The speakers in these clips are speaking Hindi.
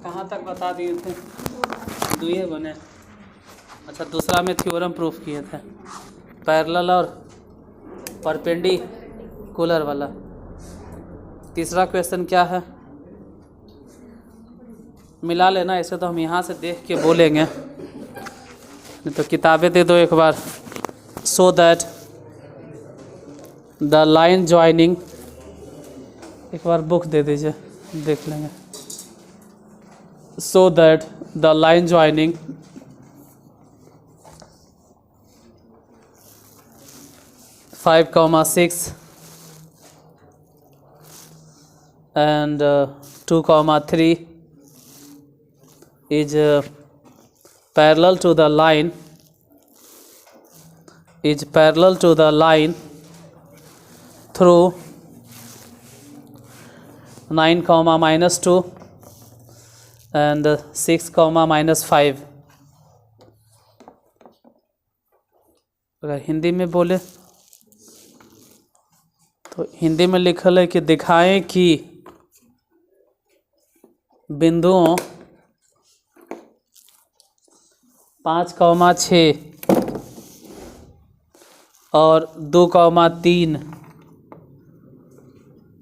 कहाँ तक बता दिए थे? दुए बने। अच्छा, दूसरा में थ्योरम प्रूफ किए थे, पैरेलल और परपेंडिकुलर वाला। तीसरा क्वेश्चन क्या है? मिला लेना, ऐसे तो हम यहाँ से देख के बोलेंगे, नहीं तो किताबें दे दो एक बार। So that the line joining, एक बार बुक दे दीजिए, देख लेंगे। So that the line joining five comma six and 2,3 is parallel to the line through 9, -2 and 6, -5। अगर हिंदी में बोले तो हिंदी में लिखल है कि दिखाएं कि बिंदुओं 5,6 और 2,3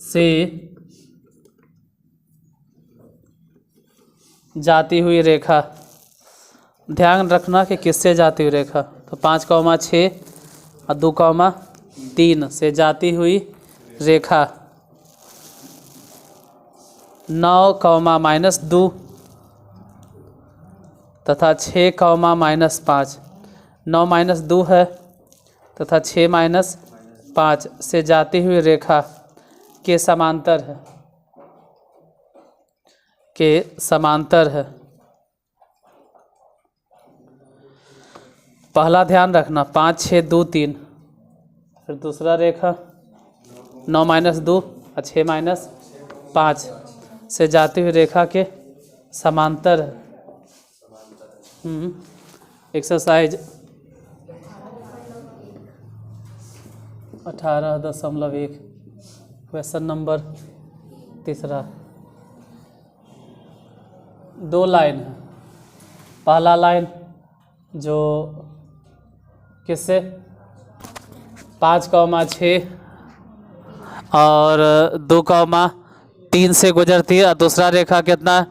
से जाती हुई रेखा, ध्यान रखना कि किससे जाती हुई रेखा, तो 5,6 और 2,3 से जाती हुई रेखा 9, -2 तथा 6, -5, 9 -2 है तथा 6 -5 से जाती हुई रेखा के समांतर है, पहला ध्यान रखना 5, 6, 2, 3। फिर दूसरा रेखा 9 -2 और 6 -5 से जाती हुई रेखा के समांतर है। Exercise 18.1 question number 3। 2 लाइन है। पहला लाइन जो किससे 5,6 और 2,3 से गुजरती है, और दूसरा रेखा कितना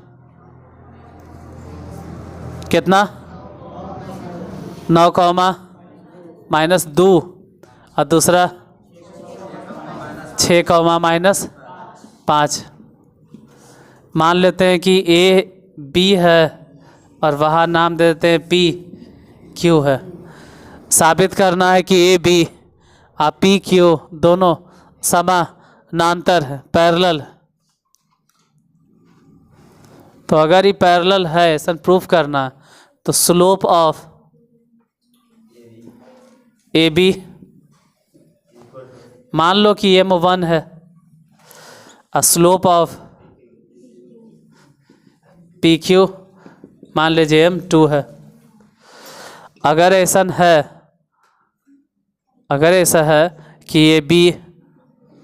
9, -2 और दूसरा 6, -5। मान लेते हैं कि ए बी है और वहाँ नाम दे देते हैं पी क्यू है। साबित करना है कि ए बी और पी क्यू दोनों समानांतर है, पैरेलल। तो अगर ये पैरेलल है, ऐसा प्रूफ करना है, तो स्लोप ऑफ ए बी, मान लो कि m1 है और स्लोप ऑफ पी क्यू मान लीजिए m2 है। अगर ऐसा है कि ये बी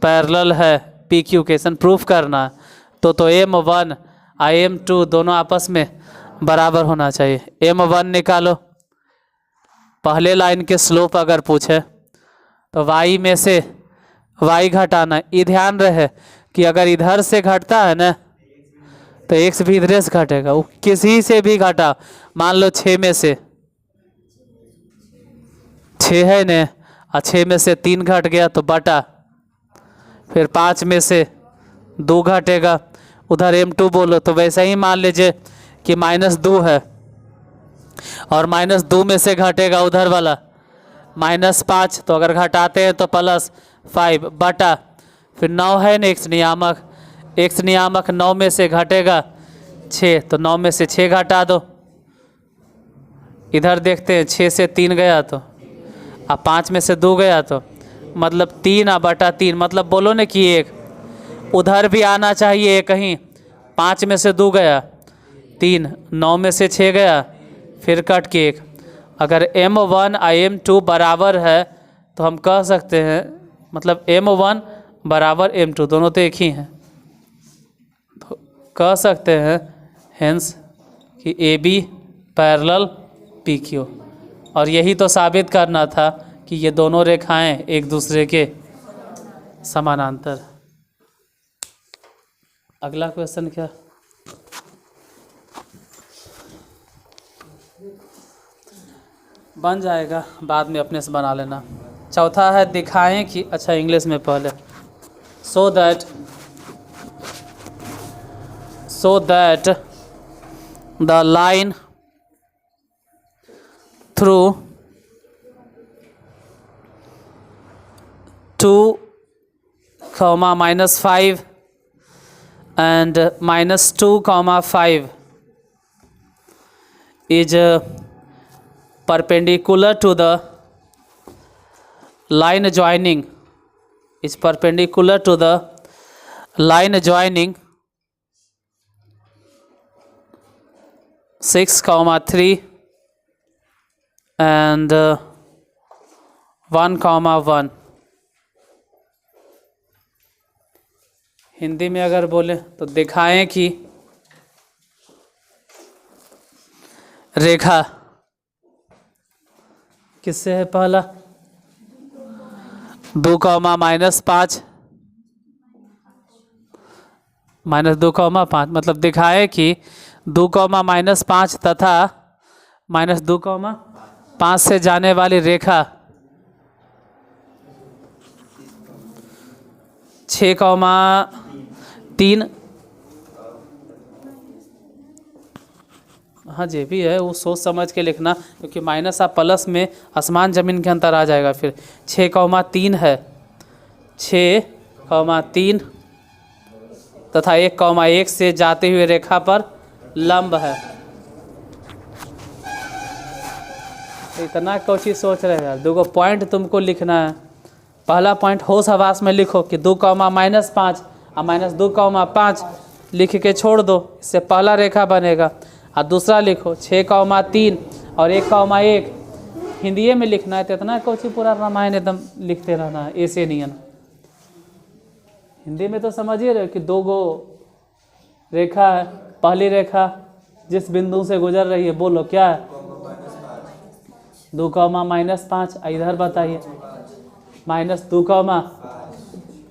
पैरेलल है पी क्यू के, ऐसा प्रूफ करना तो m1 और m2 दोनों आपस में बराबर होना चाहिए। m1 निकालो, पहले लाइन के स्लोप अगर पूछे तो y में से y घटाना। ये ध्यान रहे कि अगर इधर से घटता है ना तो x भी इधर से घटेगा, वो किसी से भी घटा। मान लो 6 में से 6 है न, और 6 में से 3 घट गया तो बटा, फिर 5 में से 2 घटेगा, उधर m2 बोलो। तो वैसे ही मान लीजिए कि -2 है और -2 में से घटेगा उधर वाला -5, तो अगर घटाते हैं तो +5 बटा, फिर 9 है न x नियामक 9 में से घटेगा 6, तो 9 में से 6 घटा दो। इधर देखते हैं 6 से 3 गया तो, अब 5 में से 2 गया तो मतलब 3 बटा 3, मतलब बोलो न कि 1 उधर भी आना चाहिए कहीं। 5 में से 2 गया 3, 9 में से 6 गया, फिर कट के 1। अगर m1 और m2 बराबर है तो हम कह सकते हैं, मतलब m1 बराबर m2 दोनों तो एक ही हैं, तो कह सकते हैं हेंस कि A B parallel P Q. और यही तो साबित करना था कि ये दोनों रेखाएं एक दूसरे के समानांतर। अगला क्वेश्चन क्या, बन जाएगा, बाद में अपने से बना लेना। चौथा है दिखाएं कि, अच्छा इंग्लिश में पहले, सो that the line through 2, -5 and -2, 5 is perpendicular to the line joining 6, 3 and 1, 1। Hindi में अगर बोले तो दिखाएं कि रेखा किससे है, पहला 2, -5 -2, 5, मतलब दिखाए कि 2, -5 तथा -2, 5 से जाने वाली रेखा 6, 3, हाँ जी भी है, वो सोच समझ के लिखना, क्योंकि माइनस आप प्लस में आसमान ज़मीन के अंतर आ जाएगा। फिर 6, 3 है, 6, 3 तथा 1, 1 से जाते हुए रेखा पर लंब है। इतना कोशिश सोच रहे हैं, 2 पॉइंट तुमको लिखना है। पहला पॉइंट होश हवास में लिखो कि 2, -5 और -2, 5 लिख के छोड़ दो, इससे पहला रेखा बनेगा। और दूसरा लिखो 6, 3 और 1, 1 हिंदी में लिखना है। तो इतना कोची पूरा रामायण एकदम लिखते रहना है ऐसे नियन। हिंदी में तो समझिए रहे कि 2 गो रेखा है, पहली रेखा जिस बिंदु से गुजर रही है, बोलो क्या है, 2, -5। इधर बताइए -2,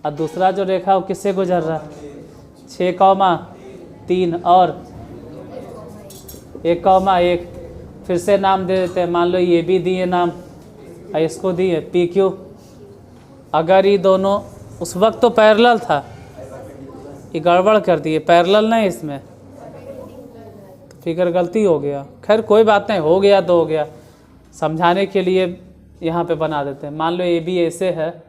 और दूसरा जो रेखा वो किससे गुजर रहा है, 6, 3 और 1, 1। फिर से नाम दे देते हैं, मान लो ये भी दिए नाम और इसको दिए पी क्यू। अगर ये दोनों उस वक्त तो पैरेलल था, ये गड़बड़ कर दिए, पैरेलल नहीं इसमें, तो फिगर गलती हो गया। खैर कोई बात नहीं, हो गया तो हो गया, समझाने के लिए यहाँ पे बना देते हैं। मान लो ए बी ऐसे है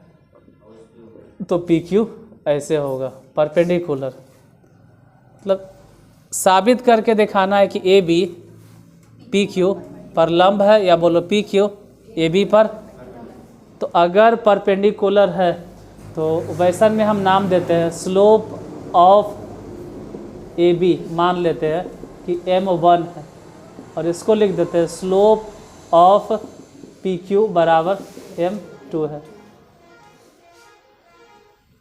तो पी क्यू ऐसे होगा, परपेंडिकुलर। मतलब साबित करके दिखाना है कि ए बी पी क्यू पर लंब है, या बोलो पी क्यू ए बी पर। तो अगर परपेंडिकुलर है तो वैसन में हम नाम देते हैं स्लोप ऑफ ए बी, मान लेते हैं कि m1 है, और इसको लिख देते हैं स्लोप ऑफ पी क्यू बराबर m2 है।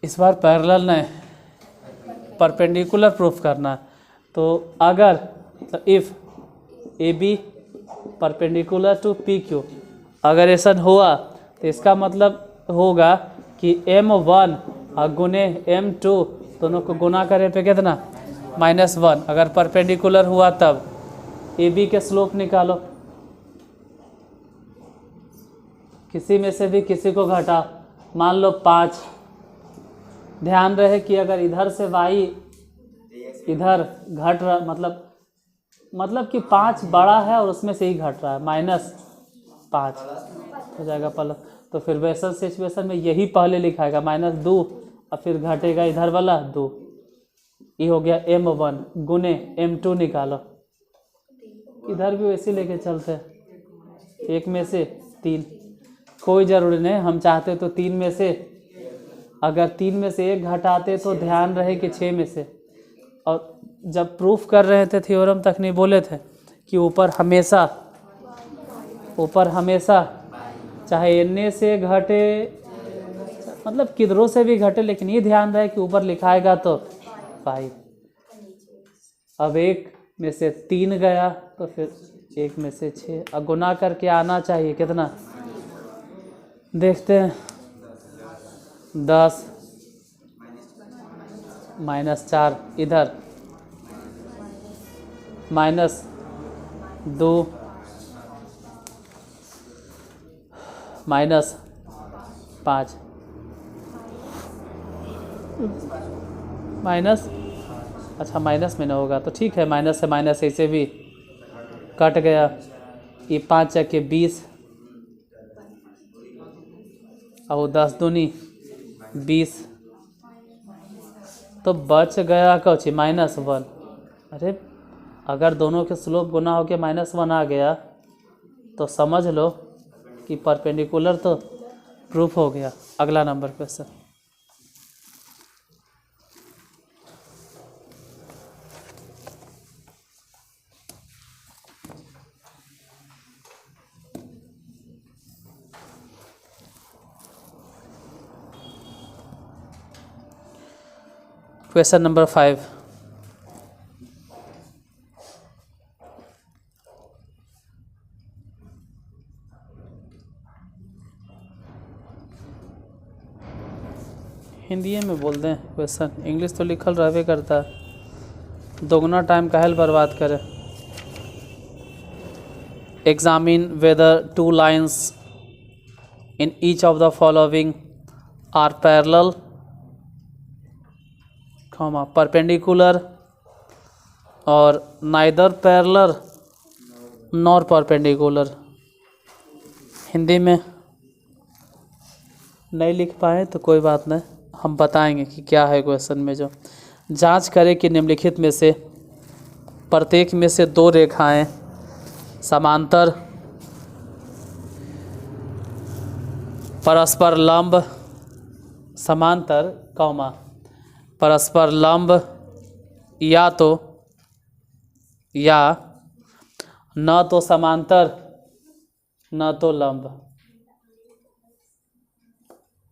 इस बार पैरेलल नहीं, परपेंडिकुलर प्रूफ करना है। तो अगर if A B perpendicular to P Q, अगर ऐसा हुआ तो इसका मतलब होगा कि m1 और गुने m2 दोनों को गुना करे पे कितना, -1। अगर परपेंडिकुलर हुआ तब ए बी के स्लोप निकालो, किसी में से भी किसी को घटा, मान लो 5। ध्यान रहे कि अगर इधर से y इधर घट रहा, मतलब कि 5 बड़ा है और उसमें से ही घट रहा है, -5 हो जाएगा प्लस। तो फिर वैसा सिचुएशन में यही पहले लिखाएगा -2 और फिर घटेगा इधर वाला 2। ये हो गया m1 गुने m2 निकालो, इधर भी वैसे लेके चलते हैं, 1 में से 3, कोई ज़रूरी नहीं, हम चाहते तो 3 में से, अगर 3 में से 1 घटाते तो ध्यान रहे कि 6 में से। और जब प्रूफ कर रहे थे थ्योरम तक नहीं बोले थे कि ऊपर हमेशा चाहे एन से घटे, मतलब किधरों से भी घटे, लेकिन ये ध्यान रहे कि ऊपर लिखाएगा तो 5। अब 1 में से 3 गया तो फिर 1 में से 6, अब गुना करके आना चाहिए कितना, देखते हैं। 10 -4 इधर, -2 -5 माइनस, अच्छा माइनस में ना होगा तो ठीक है, माइनस से माइनस ऐसे भी कट गया। ये 5 × 20 और 10 दूनी 20, तो बच गया कुछ -1। अरे अगर दोनों के स्लोप गुना होकर -1 आ गया तो समझ लो कि परपेंडिकुलर तो प्रूफ हो गया। अगला number question. Question number 5। Hindi में बोल दें क्वेश्चन, इंग्लिश तो लिखल रहबे करता है, दोगुना टाइम काहे बर्बाद करे। Examine whether 2 lines in each of the following are parallel, perpendicular और neither parallel nor perpendicular. Hindi में नहीं लिख पाए तो कोई बात नहीं, हम बताएंगे कि क्या है क्वेश्चन में। जो जांच करें कि निम्नलिखित में से प्रत्येक में से 2 रेखाएं समांतर परस्पर लंब, समांतर कौमा परस्पर लंब या न तो समांतर न तो लंब।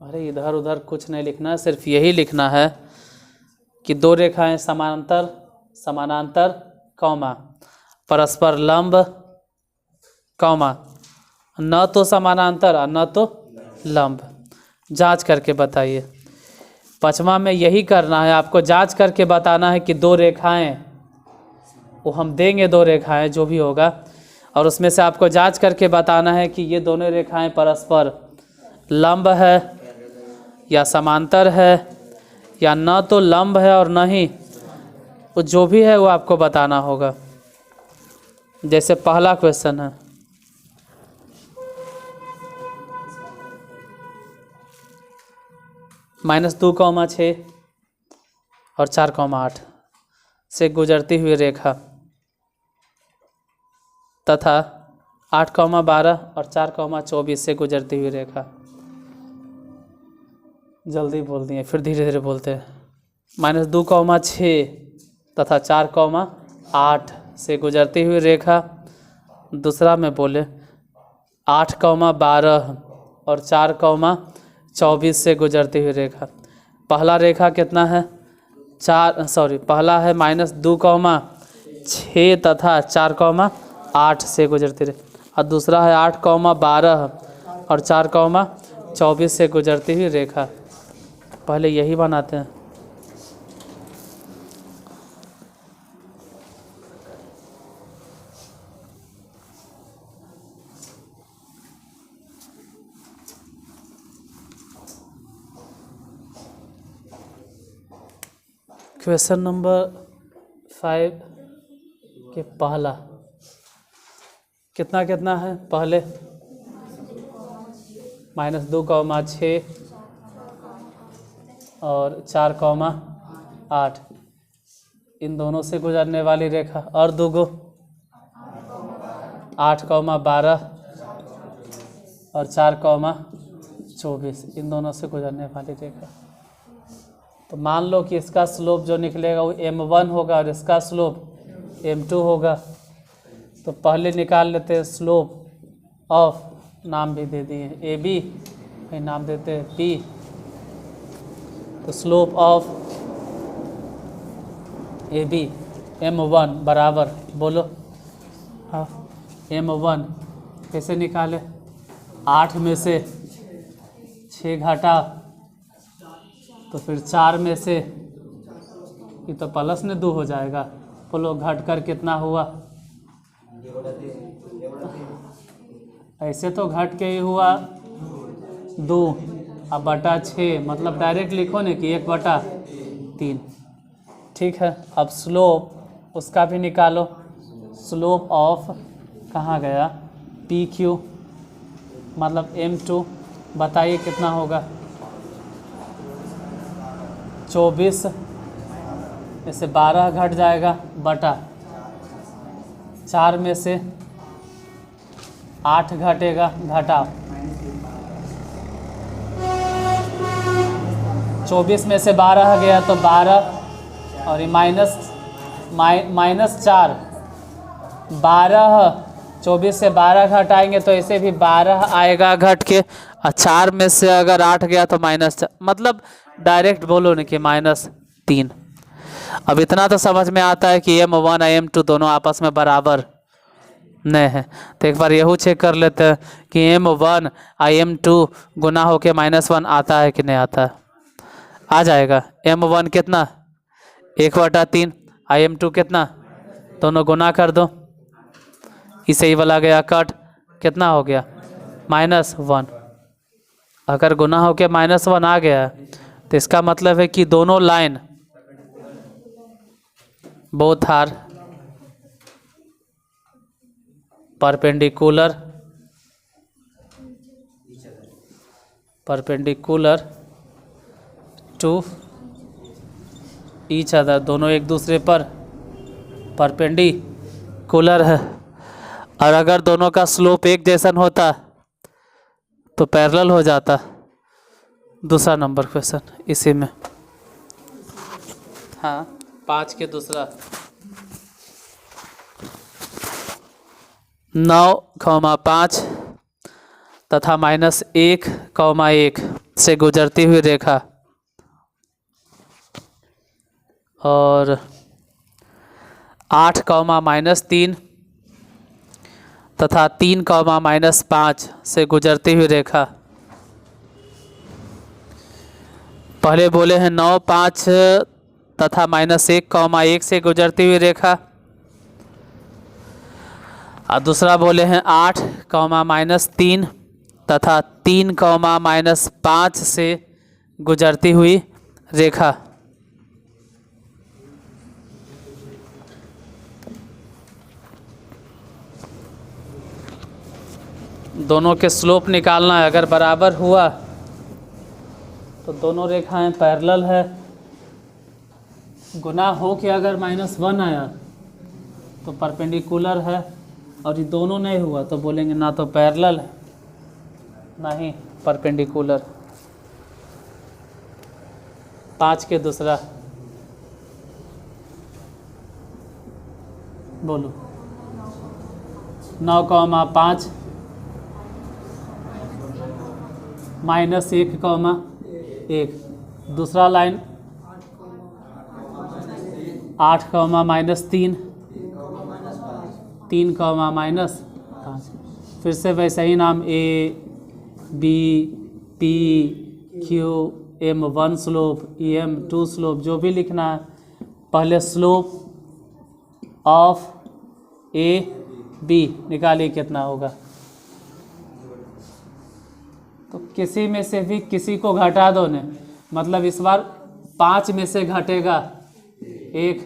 अरे इधर उधर कुछ नहीं लिखना है, सिर्फ यही लिखना है कि 2 रेखाएं समानांतर कौमा परस्पर लंब कौमा न तो समानांतर और न तो लंब। जांच करके बताइए। 5वां में यही करना है, आपको जांच करके बताना है कि 2 रेखाएं, वो हम देंगे 2 रेखाएं जो भी होगा, और उसमें से आपको जांच करके बताना है कि ये दोनों रेखाएं परस्पर लंब है या समांतर है या न तो लंब है और न ही, वो जो भी है वो आपको बताना होगा। जैसे पहला क्वेश्चन है, -2,6 और 4,8 से गुजरती हुई रेखा तथा 8,12 और 4,24 से गुजरती हुई रेखा। जल्दी बोल दिए, फिर धीरे धीरे बोलते हैं। -2,6 तथा 4,8 से गुजरती हुई रेखा। दूसरा में बोले 8,12 और 4,24 से गुजरती हुई रेखा। पहला रेखा कितना है, पहला है -2,6 तथा 4,8 से गुजरती रेखा, और दूसरा है 8,12 और 4,24 से गुजरती हुई रेखा। पहले यही बनाते हैं। क्वेश्चन नंबर 5 के पहला कितना कितना है, पहले -2,6 और 4,8 इन दोनों से गुजरने वाली रेखा, और 2 8,12 और 4,24 इन दोनों से गुजरने वाली रेखा। तो मान लो कि इसका स्लोप जो निकलेगा वो m1 होगा और इसका स्लोप m2 होगा। तो पहले निकाल लेते हैं स्लोप ऑफ, नाम भी दे दिए AB, फिर नाम देते हैं P। तो स्लोप ऑफ AB m1 बराबर, बोलो हाँ, m1 कैसे निकाले, 8 में से 6 घटा तो फिर 4 में से, ये तो प्लस में 2 हो जाएगा, बोलो घट कर कितना हुआ, ऐसे तो घट के ही हुआ 2, अब बटा 6, मतलब डायरेक्ट लिखो ना कि 1/3। ठीक है, अब स्लोप उसका भी निकालो, स्लोप ऑफ कहाँ गया, पी क्यू मतलब m2, बताइए कितना होगा, 24 में से 12 घट जाएगा बटा 4 में से 8 घटेगा, घटाओ 24 में से 12 गया तो 12 और ये -4, 12, 24 से 12 घटाएंगे तो ऐसे भी 12 आएगा घट के, और 4 में से अगर 8 गया तो -4, मतलब डायरेक्ट बोलो ना कि -3। अब इतना तो समझ में आता है कि m1 और m2 दोनों आपस में बराबर नहीं है, तो एक बार यहू चेक कर लेते हैं कि m1 और m2 गुना होके -1 आता है कि नहीं आता है, आ जाएगा। m1 कितना, 1/3, और m2 कितना, दोनों गुना कर दो, इसे ही वाला गया कट, कितना हो गया -1। अगर गुना होके -1 आ गया तो इसका मतलब है कि दोनों line both are perpendicular to each other, दोनों एक दूसरे पर परपेंडिकुलर है। और अगर दोनों का स्लोप एक जैसन होता तो पैरेलल हो जाता। दूसरा नंबर क्वेश्चन इसी में, हाँ 5 के दूसरा, 9,5 तथा -1,1 से गुजरती हुई रेखा और 8,-3 तथा 3,-5 से गुजरती हुई रेखा। पहले बोले हैं 9, 5 तथा -1,1 से गुजरती हुई रेखा, और दूसरा बोले हैं 8,-3 तथा 3,-5 से गुजरती हुई रेखा। दोनों के स्लोप निकालना है, अगर बराबर हुआ तो दोनों रेखाएं पैरेलल है, गुना हो के अगर -1 आया तो परपेंडिकुलर है, और ये दोनों नहीं हुआ तो बोलेंगे ना तो पैरेलल है ना ही परपेंडिकुलर। 5 के दूसरा, बोलो 9,5 -1,1, दूसरा लाइन 8,-3, 3,-5, फिर से वैसे ही नाम A B P Q, M1 slope, M2 slope, जो भी लिखना है। पहले स्लोप ऑफ A B निकालिए कितना होगा, तो किसी में से भी किसी को घटा दो ने, मतलब इस बार 5 में से घटेगा 1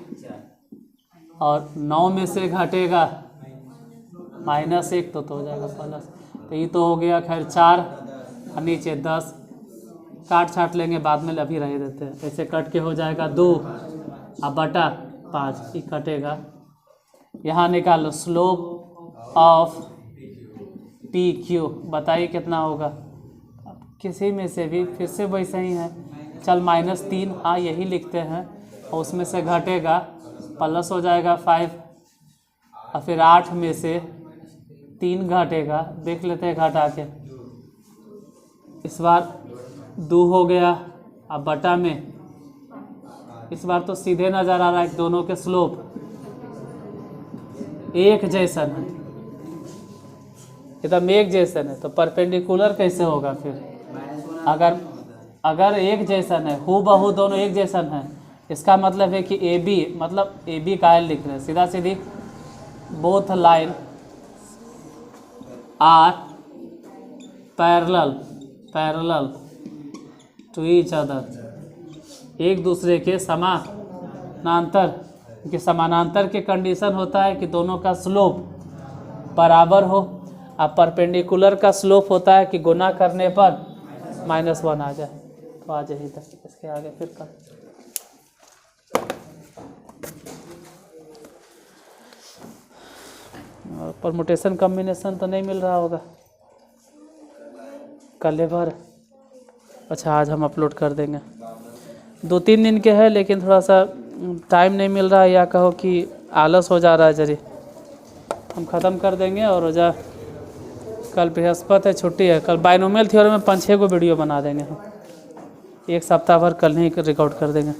और 9 में से घटेगा -1 तो हो जाएगा प्लस, तो ये तो हो गया खैर 4 और नीचे 10, काट छाट लेंगे बाद में, अभी रह देते हैं। ऐसे कट के हो जाएगा 2 और बटा 5, ये कटेगा। यहाँ निकालो स्लोप ऑफ पी क्यू, बताइए कितना होगा। किसी में से भी फिर से वैसे ही है, चल -3, हाँ यही लिखते हैं, और उसमें से घटेगा प्लस हो जाएगा 5, और फिर 8 में से 3 घटेगा, देख लेते हैं घटा के। इस बार 2 हो गया, अब बटा में इस बार तो सीधे नज़र आ रहा है दोनों के स्लोप, एक जैसन है, एकदम एक जैसन है, तो परपेंडिकुलर कैसे होगा फिर? अगर एक जैसन है, हूबहू दोनों एक जैसन है, इसका मतलब है कि ए बी, मतलब ए बी का लिख रहे हैं सीधा सीधी, both line are parallel to each other, एक दूसरे के समानांतर, कि समानांतर के कंडीशन होता है कि दोनों का स्लोप बराबर हो, अब परपेंडिकुलर का स्लोप होता है कि गुना करने पर -1 आ जाए। तो आ जाए इधर, इसके आगे फिर कर। परमुटेशन कॉम्बिनेशन तो नहीं मिल रहा होगा कल भर। अच्छा आज हम अपलोड कर देंगे, 2-3 दिन के हैं, लेकिन थोड़ा सा टाइम नहीं मिल रहा है, या कहो कि आलस हो जा रहा है जरी। हम ख़त्म कर देंगे और रोजा कल बृहस्पति है, छुट्टी है। कल बाइनोमियल थ्योरम में 5-6 को वीडियो बना देंगे हम, एक सप्ताह भर कल नहीं रिकॉर्ड कर देंगे।